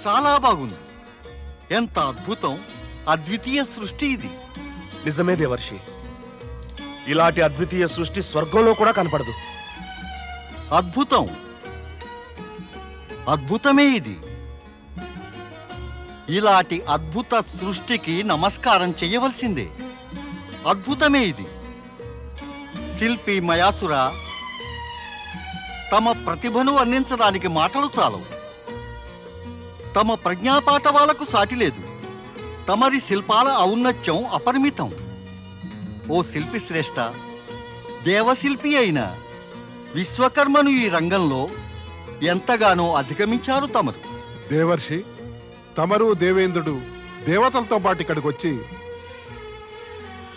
చాలా బాగుంది. ఎంత అద్భుతం, అద్వితీయ సృష్టి ఇది. నిజమే దేవర్షి, ఇలాంటి అద్వితీయ సృష్టి స్వర్గంలో కూడా కనపడదు. అద్భుతం, అద్భుతమే ఇది. ఇలాంటి అద్భుత సృష్టికి నమస్కారం చేయవలసిందే. అద్భుతమే ఇది. శిల్పి మయాసుర తమ ప్రతిభను వర్ణించడానికి మాటలు చాలవు. తమ ప్రజ్ఞాపాఠవాలకు సాటి లేదు. తమరి శిల్పాల ఔన్నత్యం అపరిమితం. ఓ శిల్పి శ్రేష్ఠ, దేవశిల్పి అయిన విశ్వకర్మను ఈ రంగంలో ఎంతగానో అధిగమించారు తమరు. దేవర్షి, తమరు దేవేంద్రుడు దేవతలతో పాటు ఇక్కడికి వచ్చి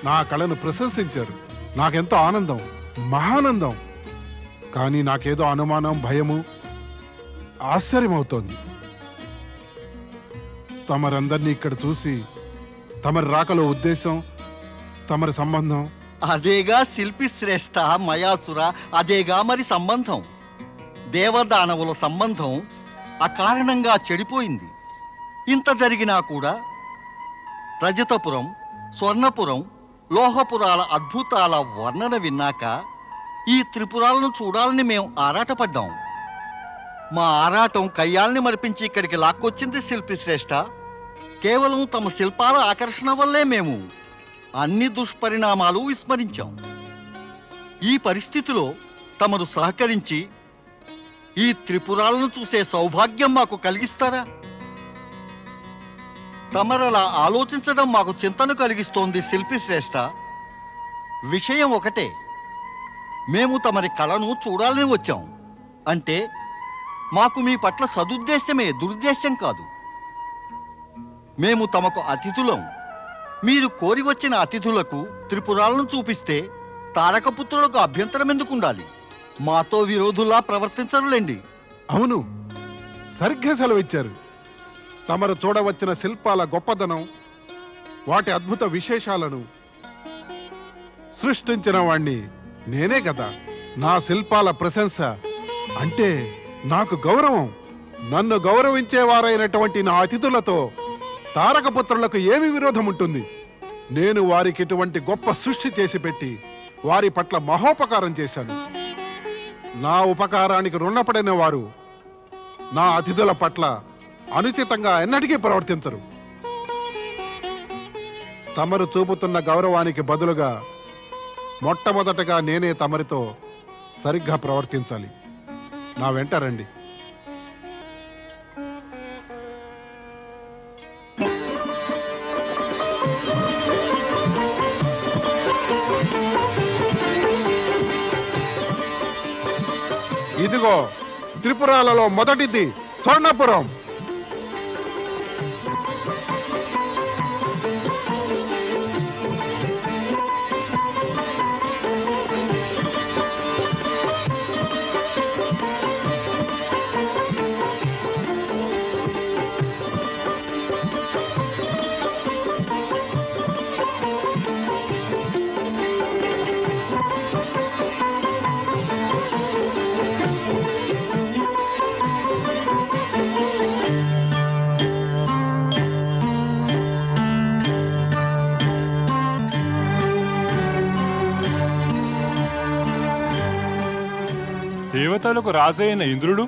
నా కళను ప్రశంసించారు. నాకెంతో ఆనందం, మహానందం. కానీ నాకేదో అనుమానం, భయము, ఆశ్చర్యమవుతోంది. తమరందరినీ ఇక్కడ చూసి తమరి రాకలో ఉద్దేశం, తమరి సంబంధం. అదేగా శిల్పి శ్రేష్ఠ మయాసుర, అదేగా మరి సంబంధం. దేవదానవుల సంబంధం అకారణంగా చెడిపోయింది. ఇంత జరిగినా కూడా రజతపురం, స్వర్ణపురం, లోహపురాల అద్భుతాల వర్ణన విన్నాక ఈ త్రిపురాలను చూడాలని మేము ఆరాటపడ్డాం. మా ఆరాటం కయ్యాల్ని మరిపించి ఇక్కడికి లాక్కొచ్చింది శిల్పి శ్రేష్ఠ. కేవలం తమ శిల్పాల ఆకర్షణ వల్లే మేము అన్ని దుష్పరిణామాలు విస్మరించాం. ఈ పరిస్థితిలో తమరు సహకరించి ఈ త్రిపురాలను చూసే సౌభాగ్యం మాకు కలిగిస్తారా? తమరలా ఆలోచించడం మాకు చింతను కలిగిస్తోంది శిల్పి శ్రేష్ఠ. విషయం ఒకటే, మేము తమరి కళను చూడాలని వచ్చాం. అంటే మాకు మీ పట్ల సదుద్దేశమే, దురుద్దేశం కాదు. మేము తమకు అతిథులం. మీరు కోరి వచ్చిన అతిథులకు త్రిపురాలను చూపిస్తే తారకపుత్రులకు అభ్యంతరం ఎందుకుండాలి? మాతో విరోధులా ప్రవర్తించరులేండి. అవును, సరిగ్గా సెలవిచ్చారు. తమరు చూడవచ్చిన శిల్పాల గొప్పదనం, వాటి అద్భుత విశేషాలను సృష్టించిన వాణ్ణి నేనే కదా. నా శిల్పాల ప్రశంస అంటే నాకు గౌరవం. నన్ను గౌరవించేవారైనటువంటి నా అతిథులతో తారకపుత్రులకు ఏమి విరోధం ఉంటుంది? నేను వారికి ఇటువంటి గొప్ప సృష్టి చేసి పెట్టి వారి పట్ల మహోపకారం చేశాను. నా ఉపకారానికి రుణపడిన వారు నా అతిథుల పట్ల అనుచితంగా ఎన్నటికీ ప్రవర్తించరు. తమరు చూపుతున్న గౌరవానికి బదులుగా మొట్టమొదటగా నేనే తమరితో సరిగ్గా ప్రవర్తించాలి. నా వెంట రండి. ఇదిగో త్రిపురాలలో మొదటిది స్వర్ణపురం. దేవతలకు రాజైన ఇంద్రుడు,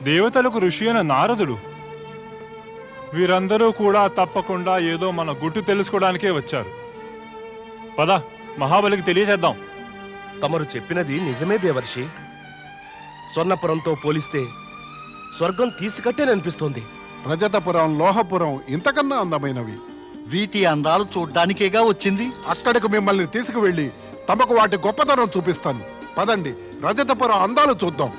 దేవతలకు ఋషి అయిన నారదుడు, వీరందరూ కూడా తప్పకుండా ఏదో మన గుట్టు తెలుసుకోవడానికే వచ్చారు. పద, మహాబలికి తెలియజేద్దాం. తమరు చెప్పినది నిజమే దేవర్షి. స్వర్ణపురంతో పోలిస్తే స్వర్గం తీసికట్టేననిపిస్తోంది. రజతపురం, లోహపురం ఇంతకన్నా అందమైనవి. వీటి అందాలు చూడ్డానికేగా వచ్చింది. అక్కడికి మిమ్మల్ని తీసుకువెళ్ళి తమకు వాటి గొప్పతనం చూపిస్తాను. పదండి, రజతపురం అందాలు చూద్దాం.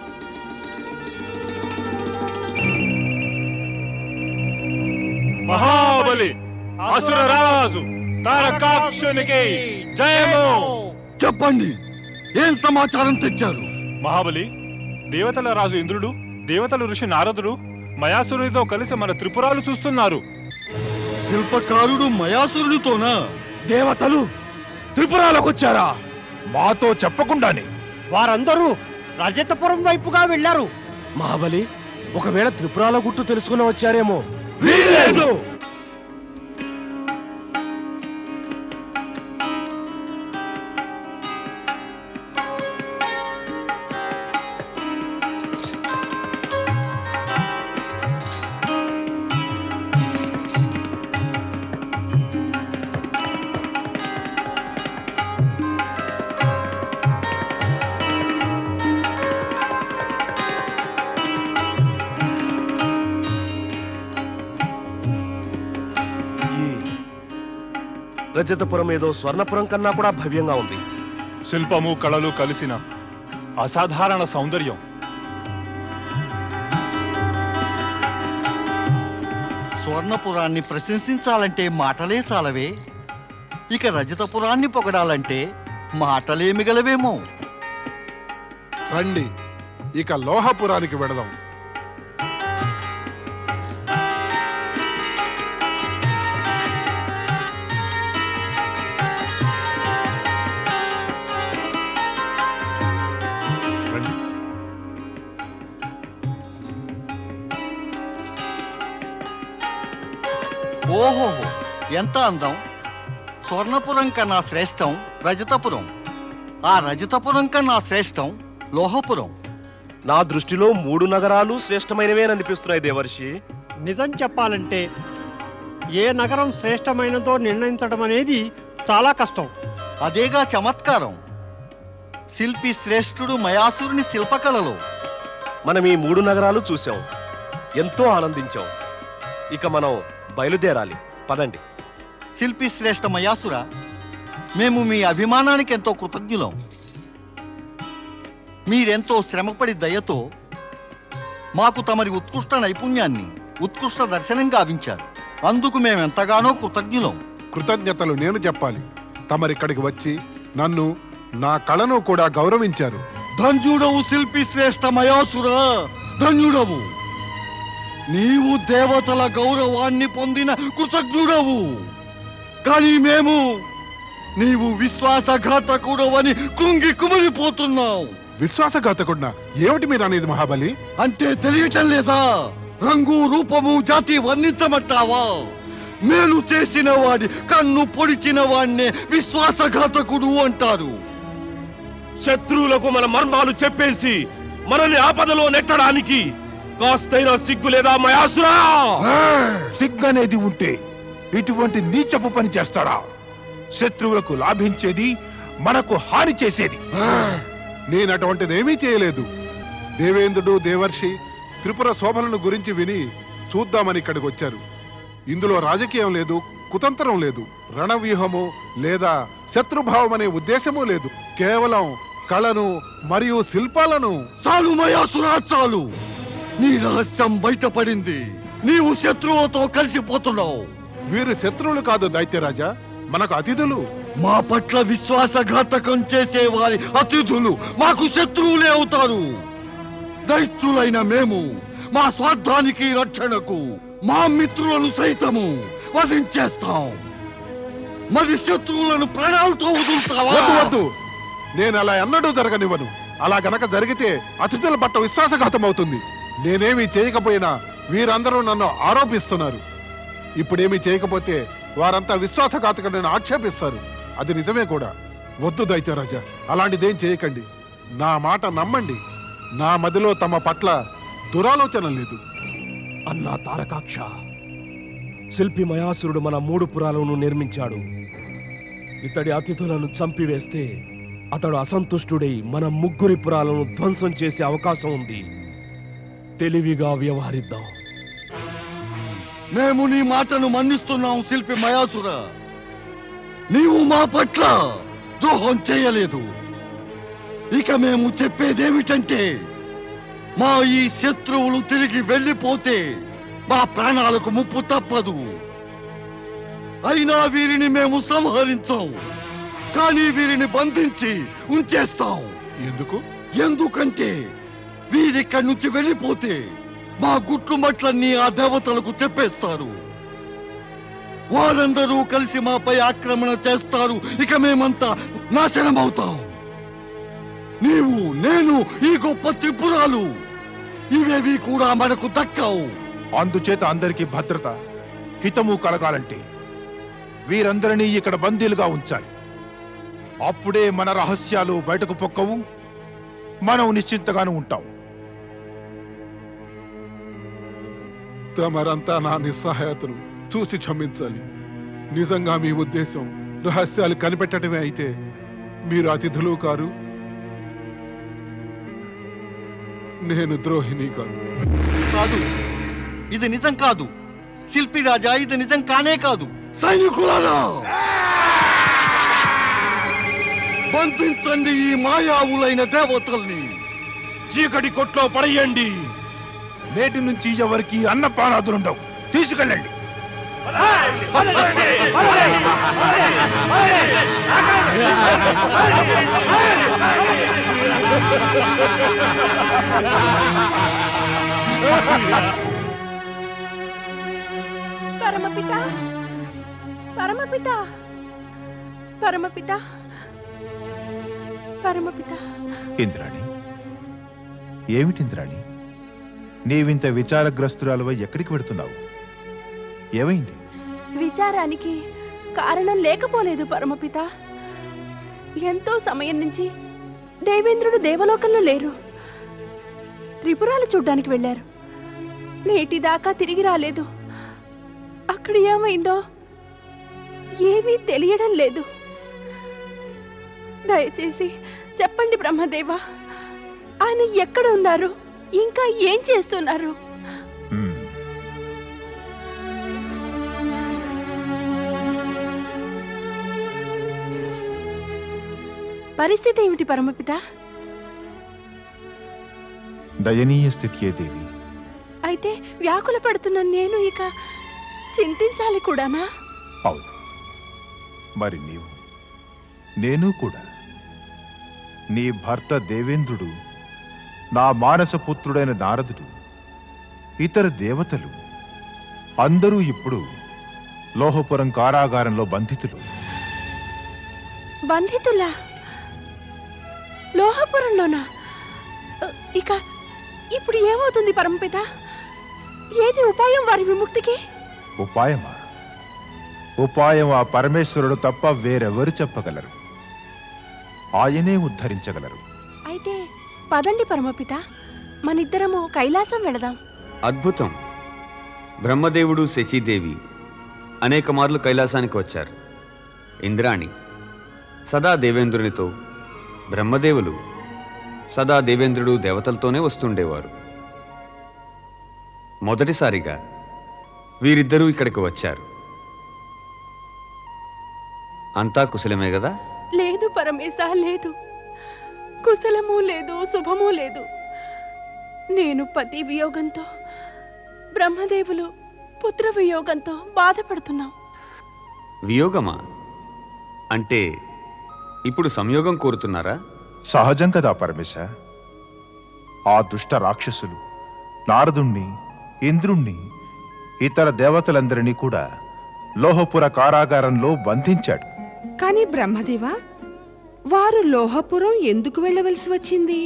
మహాబలి అసురరాజు తారకాక్షునికి జయము. చెప్పండి, ఏం సమాచారం తెచ్చారు? మహాబలి, దేవతల రాజు ఇంద్రుడు, దేవతల ఋషి నారదుడు మయాసురుడితో కలిసి మన త్రిపురాలు చూస్తున్నారు. శిల్పకారుడు మయాసురుడితోనా? దేవతలు త్రిపురాలకు వచ్చారా? మాతో చెప్పకుండానే వారందరూ రజతపురం వైపుగా వెళ్లారు. మహాబలి, ఒకవేళ త్రిపురాల గుట్టు తెలుసుకుని వచ్చారేమో. వీల్లేదు. రజతపురం ఏదో స్వర్ణపురం కన్నా కూడా భవ్యంగా ఉంది. శిల్పము కళలు కలిసిన అసాధారణ సౌందర్యం. స్వర్ణపురాన్ని ప్రశంసించాలంటే మాటలే చాలవే, ఇక రజతపురాన్ని పొగడాలంటే మాటలే మిగలవేమో. రండి, ఇక లోహపురానికి వెడదాం. ఓహోహో, ఎంత అందం! స్వర్ణపురం కన్నా శ్రేష్టం రజతపురం, ఆ రజతపురం కన్నా శ్రేష్టం లోహపురం. నా దృష్టిలో 3 నగరాలు శ్రేష్టమైనవే అనిపిస్తున్నాయి దేవర్షి. నిజం చెప్పాలంటే ఏ నగరం శ్రేష్టమైనదో నిర్ణయించడం అనేది చాలా కష్టం. అదేగా చమత్కారం. శిల్పి శ్రేష్ఠుడు మయాసురుని శిల్పకళలో. మనం ఈ 3 నగరాలు చూసాం, ఎంతో ఆనందించాం. ఇక మనం బయలుదేరాలి, పదండి. శిల్పి శ్రేష్ఠ మయాసుర, మేము మీ అభిమానానికి ఎంతో కృతజ్ఞులం. మీరెంతో శ్రమపడి దయతో మాకు తమరి ఉత్కృష్ట నైపుణ్యాన్ని ఉత్కృష్ట దర్శనం గావించారు. అందుకు మేమెంతగానో కృతజ్ఞులం. కృతజ్ఞతలు నేను చెప్పాలి. తమరిక్కడికి వచ్చి నన్ను, నా కళను కూడా గౌరవించారు. ధన్యుడవు శిల్పి శ్రేష్ఠ మయాసుర, ధన్యుడవు. నీవు దేవతల గౌరవాన్ని పొందిన కృతజ్ఞుడవు. కానీ మేము నీవు విశ్వాసఘాతకుడవని కృంగి కుమిలిపోతున్నావు. విశ్వాసఘాతకుడినా? ఏమిటి మీరు అనేది మహాబలి? అంటే తెలియటం లేదా? రంగు రూపము జాతి వర్ణించమంటావా? మేలు చేసిన వాడి కన్ను పొడిచిన వాడినే విశ్వాసఘాతకుడు అంటారు. శత్రువులకు మన మర్మాలు చెప్పేసి మనల్ని ఆపదలో నెట్టడానికి కాస్తైనా సిగ్గు లేదా మయాసురా? సిగ్గనేది ఉంటే ఇటువంటి నీచపు పని చేస్తాడా? శత్రువులకు లాభించేది, మనకు హాని చేసేది. నేను అటువంటిదేమీ చేయలేదు. దేవేంద్రుడు, దేవర్షి త్రిపుర శోభలను గురించి విని చూద్దామని ఇక్కడికి వచ్చారు. ఇందులో రాజకీయం లేదు, కుతంత్రం లేదు, రణవ్యూహము లేదా శత్రుభావం అనే ఉద్దేశమూ లేదు. కేవలం కళను మరియు శిల్పాలను. చాలు మయాసురా, చాలు. నీ రహస్యం బయటపడింది. నీవు శత్రువుతో కలిసిపోతున్నావు. వీరు శత్రువులు కాదు దైత్యరాజా, మనకు అతిథులు. మా పట్ల విశ్వాసఘాతకం చేసే వారి అతిథులు మాకు శత్రువులే అవుతారు. దైత్యులైన మేము మా స్వార్థానికి రక్షణకు మా మిత్రులను సైతము వధించేస్తాం. మరి శత్రువులను ప్రాణాలతో వదులుతావా? వద్దు వద్దు, నేను అలా ఎన్నడూ జరగనివ్వను. అలా గనక జరిగితే అతిథుల పట్ల విశ్వాసఘాతం అవుతుంది. నేనేమీ చేయకపోయినా వీరందరూ నన్ను ఆరోపిస్తున్నారు. ఇప్పుడేమీ చేయకపోతే వారంతా విశ్వాసఘాతకులను ఆక్షేపిస్తారు. అది నిజమే కూడా. వద్దు దైత్యరాజా, అలాంటిదేం చేయకండి. నా మాట నమ్మండి. నా మదిలో తమ పట్ల దురాలోచన లేదు. అన్నా తారకాక్ష, శిల్పి మయాసురుడు మన 3 పురాలను నిర్మించాడు. ఇతడి అతిథులను చంపివేస్తే అతడు అసంతుష్టుడై మన 3 పురాలను ధ్వంసం చేసే అవకాశం ఉంది. తెలివిగా వ్యవహరిద్దాం. మేము నీ మాటను మన్నిస్తున్నాం శిల్పి మయాసుర. నీవు మా పట్ల ద్రోహం చేయలేదు. ఇక మేము చెప్పేదేమిటంటే, మా ఈ శత్రువులు తిరిగి వెళ్ళిపోతే మా ప్రాణాలకు ముప్పు తప్పదు. అయినా వీరిని మేము సంహరించాం, కానీ వీరిని బంధించి ఉంచేస్తాం. ఎందుకంటే వీరిక్కడి నుంచి వెళ్ళిపోతే మా గుట్లు మట్లన్నీ ఆ దేవతలకు చెప్పేస్తారు. వారందరూ కలిసి మాపై ఆక్రమణ చేస్తారు. ఇక మేమంతా నాశనమవుతాం. నీవు, నేను, ఈ గొప్ప త్రిపురాలు ఇవేవి కూడా మనకు దక్కవు. అందుచేత అందరికీ భద్రత, హితము కలగాలంటే వీరందరినీ ఇక్కడ బందీలుగా ఉంచాలి. అప్పుడే మన రహస్యాలు బయటకు పొక్కవు, మనం నిశ్చింతగాను ఉంటాం. తమరంతా నా నిస్సహాయతను చూసి క్షమించాలి. నిజంగా మీ ఉద్దేశం రహస్యాలు కనిపెట్టడమే అయితే మీరు అతిథులు కారు, నేను ద్రోహిని కాదు. కాదు, ఇది నిజం కాదు. శిల్పి రాజా, ఇది నిజం కానే కాదు. సైనికులారా, బంధించండి ఈ మాయావులైన దేవతల్ని. చీకటి కొట్లో పడేయండి. నేటి నుంచి ఎవరికి అన్నపానాదులుండవు. తీసుకెళ్ళండి. పరమపిత, పరమపిత, పరమపిత, పరమపిత. ఇంద్రాణి, ఏమిటి ఇంద్రాణి, నీవింత విచారగ్రస్తురాలువై ఎక్కడికి వెడుతున్నావు? ఏమైంది? విచారానికి కారణం లేకపోలేదు పరమపిత. ఎంతో సమయం నుంచి దేవేంద్రుడు దేవలోకంలో లేరు. త్రిపురాలు చూడ్డానికి వెళ్ళారు. నేటిదాకా తిరిగి రాలేదు. అక్కడ ఏమైందో ఏమీ తెలియడం లేదు. దయచేసి చెప్పండి బ్రహ్మదేవ, ఆయన ఎక్కడ ఉన్నారు, ఇంకా ఏం చేస్తున్నారు? పరిస్థితి ఏమిటి పరమపిత? దయనీయ స్థితియే దేవి. అయితే వ్యాకుల పడుతున్న నేను ఇక చింతించాలి కూడానా? అవును, మరి నీవు, నేను కూడా. నీ భర్త దేవేంద్రుడు, నా మానసపుత్రుడైన నారదుడు, ఇతర దేవతలు అందరూ ఇప్పుడు లోహపురం కారాగారంలో బంధితులు. బంధితులా? లోహపురంలోనా? ఇక ఇప్పుడు ఏమవుతుంది పరమపిత? ఏది ఉపాయం వారి విముక్తికి? ఉపాయమా? ఉపాయం ఆ పరమేశ్వరుడు తప్ప వేరెవరు చెప్పగలరు. ఆయనే ఉద్ధరించగలరు. అయితే పదండి పరమపిత, మనిద్దరము కైలాసం వెళదాం. అద్భుతం. బ్రహ్మదేవుడు, శచీదేవి అనేక మార్లు కైలాసానికి వచ్చారు. ఇంద్రాణి సదా దేవేంద్రునితో, బ్రహ్మదేవులు సదా దేవేంద్రుడు దేవతలతోనే వస్తుండేవారు. మొదటిసారిగా వీరిద్దరూ ఇక్కడికి వచ్చారు. అంతా కుశలమే కదా? లేదు పరమేశ, లేదు. కుశలము లేదు, శుభము లేదు. నేను పతి వియోగంతో, బ్రహ్మదేవులు పుత్ర వియోగంతో బాధపడుతున్నాం. వియోగమా? అంటే ఇప్పుడు సంయోగం కోరుతున్నారా? సహజం కదా పరమేశ. ఆ దుష్ట రాక్షసులు నారదుణ్ణి, ఇంద్రుణ్ణి, ఇతర దేవతలందరినీ కూడా లోహపుర కారాగారంలో బంధించాడు. కాని బ్రహ్మదేవా, వారు లోహపురం ఎందుకు వెళ్ళవలసి వచ్చింది?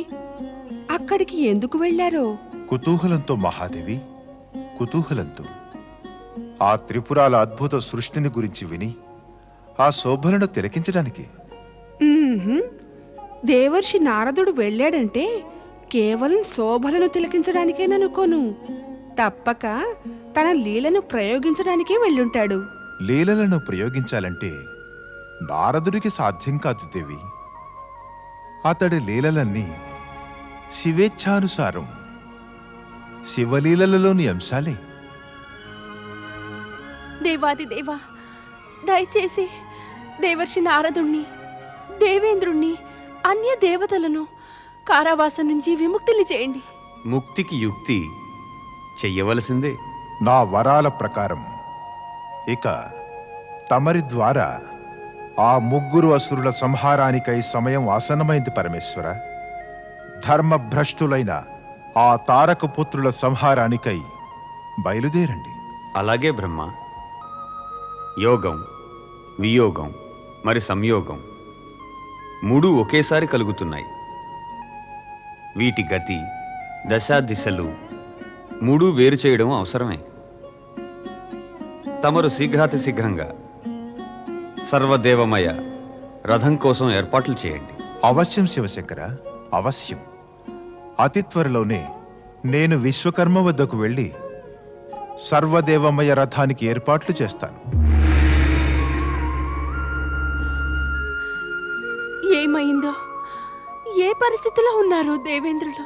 అక్కడికి ఎందుకు వెళ్ళారో? కుతూహలంతో మహాదేవి, కుతూహలంతో. ఆ త్రిపురాల అద్భుత సృష్టిని గురించి విని ఆ శోభలను తిలకించడానికి. దేవర్షి నారదుడు వెళ్ళాడంటే కేవలం శోభలను తిలకించడానికేననుకోను. తప్పక తన లీలను ప్రయోగించడానికే వెళ్ళుంటాడు. లీలలను ప్రయోగించాలంటే నారదుడికి సాధ్యం కాదు దేవి. అతడి లీలలన్నీ శివేచ్ఛానుసారం, శివలీలలలోని అంశాలే. దేవాది దేవా, దయచేసి దేవర్షి నారదుణ్ణి, దేవేంద్రుణ్ణి, అన్య దేవతలను కారావాసం నుంచి విముక్తులు చేయండి. ముక్తికి యుక్తి చెయ్యవలసిందే. నా వరాల ప్రకారం ఇక తమరి ద్వారా ఆ ముగ్గురు అసురుల సంహారానికై సమయం ఆసన్నమైంది పరమేశ్వర. ధర్మభ్రష్టులైన ఆ తారకపుత్రుల సంహారానికై బయలుదేరండి. అలాగే బ్రహ్మ. యోగం, వియోగం, మరి సంయోగం మూడు ఒకేసారి కలుగుతున్నాయి. వీటి గతి దశా దిశలు మూడు వేరు చేయడం అవసరమే. తమరు శీఘ్రాతి శీఘ్రంగా సర్వదేవమయ రథం కోసం ఏర్పాట్లు చేయండి. అవశ్యం శివశంకర, అవశ్యం. అతి త్వరలోనే నేను విశ్వకర్మ వద్దకు వెళ్ళి సర్వదేవమయ రథానికి ఏర్పాట్లు చేస్తాను. ఏమైందో, ఏ పరిస్థితిలో ఉన్నారు దేవేంద్రులు?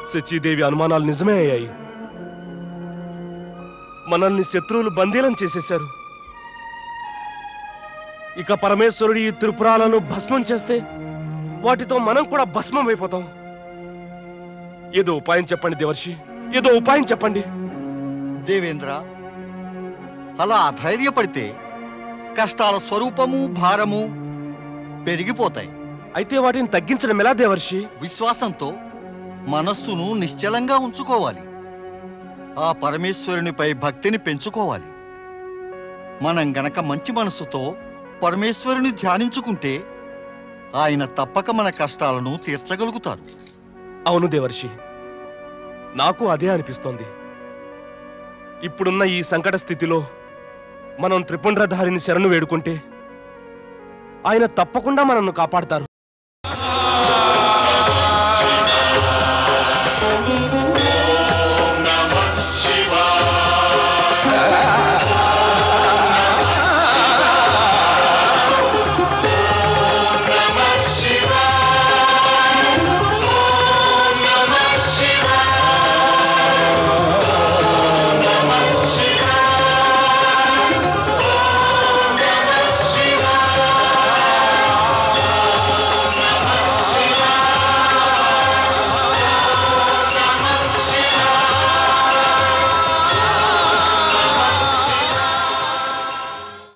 శచీదేవి అనుమానాలు నిజమే అయ్యాయి. మనల్ని శత్రువులు బందీలను చేసేశారు. ఇక పరమేశ్వరుడు ఈ త్రిపురాలను భస్మం చేస్తే వాటితో మనం కూడా భస్మం అయిపోతాం. ఏదో ఉపాయం చెప్పండి దేవర్షి, ఏదో ఉపాయం చెప్పండి. దేవేంద్ర, అలా అధైర్యపడితే కష్టాల స్వరూపము భారము పెరిగిపోతాయి. అయితే వాటిని తగ్గించడం ఎలా దేవర్షి? విశ్వాసంతో మనస్సును నిశ్చలంగా ఉంచుకోవాలి. ఆ పరమేశ్వరునిపై భక్తిని పెంచుకోవాలి. మనం గనక మంచి మనస్సుతో పరమేశ్వరుని ధ్యానించుకుంటే ఆయన తప్పక మన కష్టాలను తీర్చగలుగుతారు. అవును దేవర్షి, నాకు అదే అనిపిస్తోంది. ఇప్పుడున్న ఈ సంకట స్థితిలో మనం త్రిపుండ్రధారిని శరణు వేడుకుంటే ఆయన తప్పకుండా మనల్ని కాపాడతారు.